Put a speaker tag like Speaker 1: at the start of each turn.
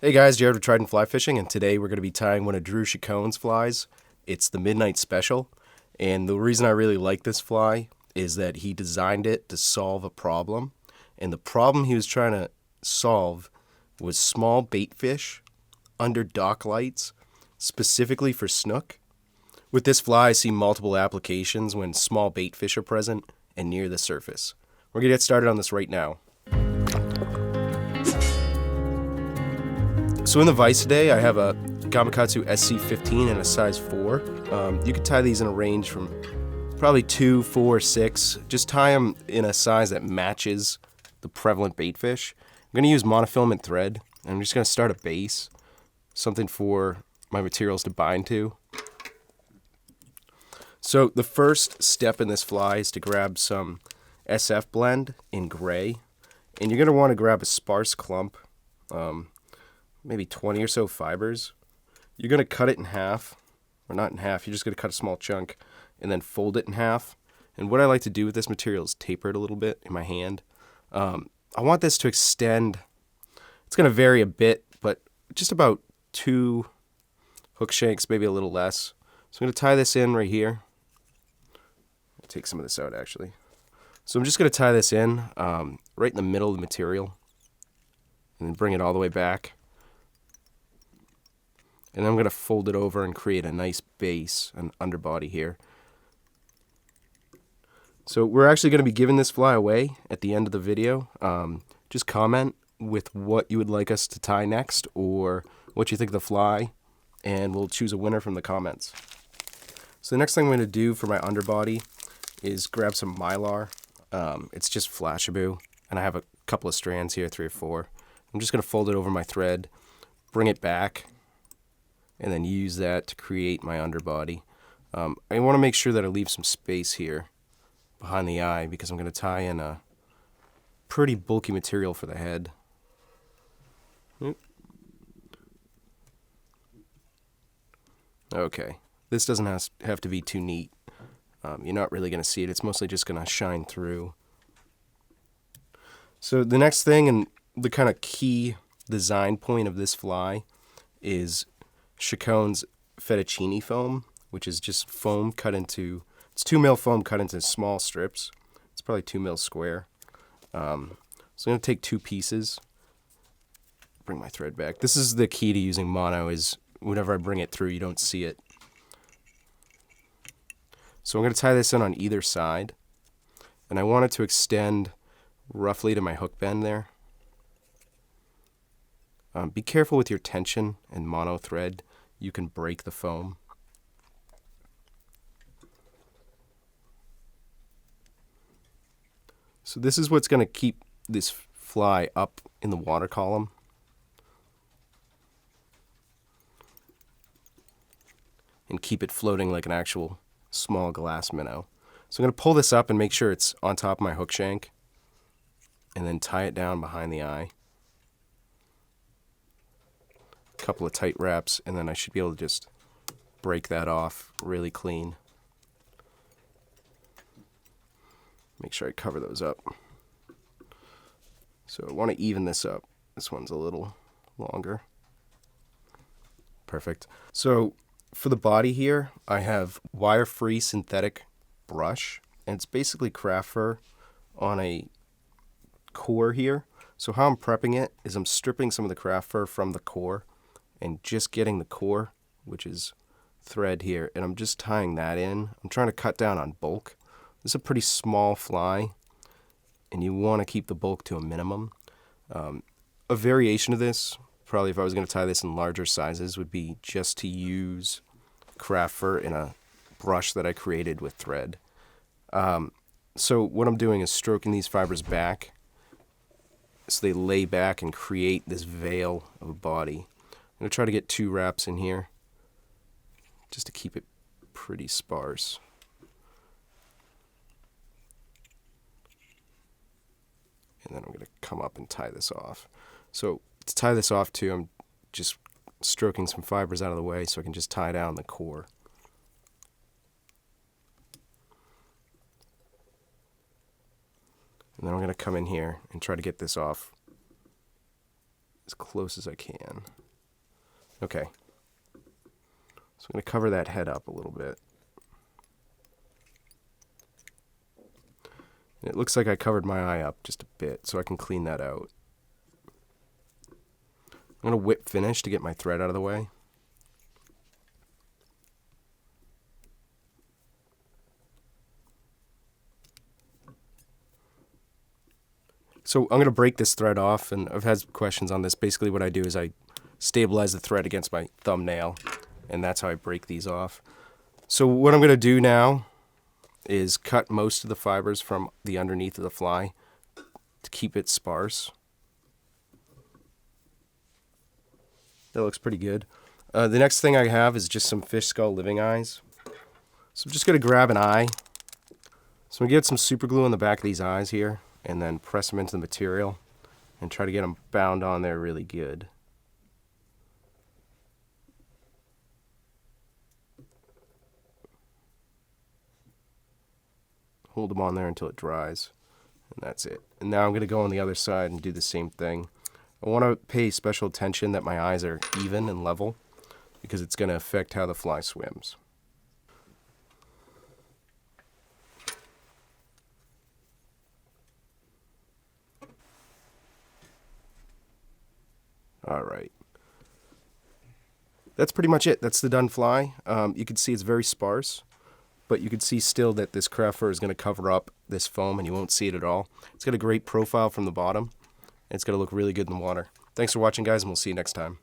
Speaker 1: Hey guys, Jared with Trident Fly Fishing, and today we're going to be tying one of Drew Chicone's flies. It's the Midnight Special, and the reason I really like this fly is that he designed it to solve a problem, and the problem he was trying to solve was small baitfish under dock lights, specifically for snook. With this fly, I see multiple applications when small baitfish are present and near the surface. We're going to get started on this right now. So in the vise today, I have a Gamakatsu SC15 and a size 4. You could tie these in a range from probably 2, 4, 6. Just tie them in a size that matches the prevalent baitfish. I'm going to use monofilament thread, and I'm just going to start a base, something for my materials to bind to. So the first step in this fly is to grab some SF blend in gray, and you're going to want to grab a sparse clump, maybe 20 or so fibers. You're going to cut it in half, or not in half, you're just going to cut a small chunk and then fold it in half. And what I like to do with this material is taper it a little bit in my hand. I want this to extend. It's going to vary a bit, but just about 2 hook shanks, maybe a little less. So I'm going to tie this in right here. I'll take some of this out actually. So I'm just going to tie this in right in the middle of the material and then bring it all the way back. And I'm going to fold it over and create a nice base, an underbody here. So we're actually going to be giving this fly away at the end of the video. Just comment with what you would like us to tie next or what you think of the fly, and we'll choose a winner from the comments. So the next thing I'm going to do for my underbody is grab some mylar. It's just Flashaboo, and I have a couple of strands here, 3 or 4. I'm just going to fold it over my thread, bring it back, and then use that to create my underbody. I want to make sure that I leave some space here behind the eye because I'm going to tie in a pretty bulky material for the head. Okay, this doesn't have to be too neat. You're not really going to see it. It's mostly just going to shine through. So the next thing and the kind of key design point of this fly is Chicone's fettuccine foam, which is just foam cut into, it's 2 mil foam cut into small strips. It's probably 2 mil square. So I'm going to take 2 pieces, bring my thread back. This is the key to using mono, is whenever I bring it through, you don't see it. So I'm going to tie this in on either side, and I want it to extend roughly to my hook bend there. Be careful with your tension and mono thread. You can break the foam. So this is what's going to keep this fly up in the water column. And keep it floating like an actual small glass minnow. So I'm going to pull this up and make sure it's on top of my hook shank, and then tie it down behind the eye. Couple of tight wraps, and then I should be able to just break that off really clean. Make sure I cover those up. So I want to even this up. This one's a little longer. Perfect. So for the body here, I have wire-free synthetic brush, and it's basically craft fur on a core here. So how I'm prepping it is I'm stripping some of the craft fur from the core and just getting the core, which is thread here, and I'm just tying that in. I'm trying to cut down on bulk. This is a pretty small fly, and you want to keep the bulk to a minimum. A variation of this, probably if I was going to tie this in larger sizes, would be just to use craft fur in a brush that I created with thread. So what I'm doing is stroking these fibers back so they lay back and create this veil of a body. I'm going to try to get 2 wraps in here just to keep it pretty sparse. And then I'm going to come up and tie this off. So to tie this off too, I'm just stroking some fibers out of the way so I can just tie down the core. And then I'm going to come in here and try to get this off as close as I can. Okay. So I'm going to cover that head up a little bit. And it looks like I covered my eye up just a bit, so I can clean that out. I'm going to whip finish to get my thread out of the way. So I'm going to break this thread off, and I've had some questions on this. Basically what I do is I stabilize the thread against my thumbnail, and that's how I break these off. So what I'm going to do now is cut most of the fibers from the underneath of the fly to keep it sparse. That looks pretty good. The next thing I have is just some fish skull living eyes. So I'm just going to grab an eye. So I'm going to get some super glue on the back of these eyes here, and then press them into the material and try to get them bound on there really good. Hold them on there until it dries, and that's it. And now I'm going to go on the other side and do the same thing. I want to pay special attention that my eyes are even and level, because it's going to affect how the fly swims. All right. That's pretty much it. That's the done fly. You can see it's very sparse, but you can see still that this craft fur is going to cover up this foam and you won't see it at all. It's got a great profile from the bottom. And it's going to look really good in the water. Thanks for watching, guys, and we'll see you next time.